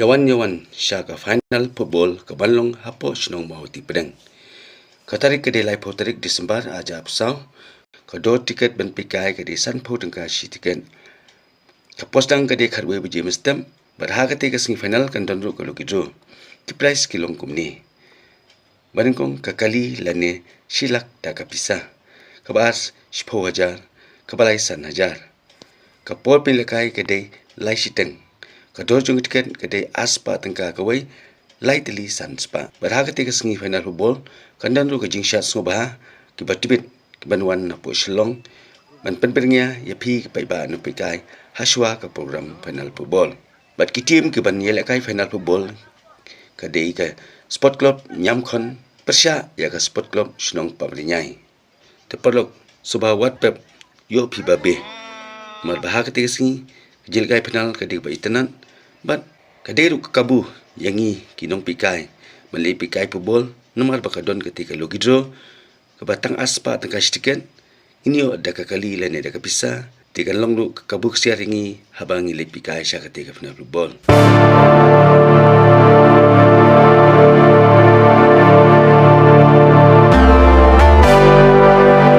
Yawan sya ka final football ka banlong hapo sinong mahuti pedeng. Katarik ke delai tarik Disember aja apsau. Kado tiket ben pikai ke desan po tengka si tiket. Kapos dang ke de kharwe buji mestem. Berharga tiga semi final kan donru kalau kidro. Ki price kilong kumni. Barengkong kakali lane silak da kapisa. Kabas 10,000. Kabalai 1,000. Kapol pilakai ke de lai siteng. Kado jung tiket ke de aspa tengka kawai lai teli san spa. Berharga tiga semi final football kan donru ke jingshat sobah ki batibit ki banwan na po shilong. Man penpernya ya pi ke paiba nu pikai haswa ke program final football. Bat ki team ke ban yelekai final football ke de ke sport club nyamkhon persya ya ke sport club sinong pablinyai. Tepalok subah WhatsApp yo pi babe. Mar bahag tiga sini jilgai final ke de ba itanan bat kaderu kabu yangi kinong pikai mali pikai football nomor bakadon ketika logidro ke batang aspa tengah stiken ini yo ada kali lene ada kapisa tiga long lu kabu siaringi habangi le pikai sya ketika final football.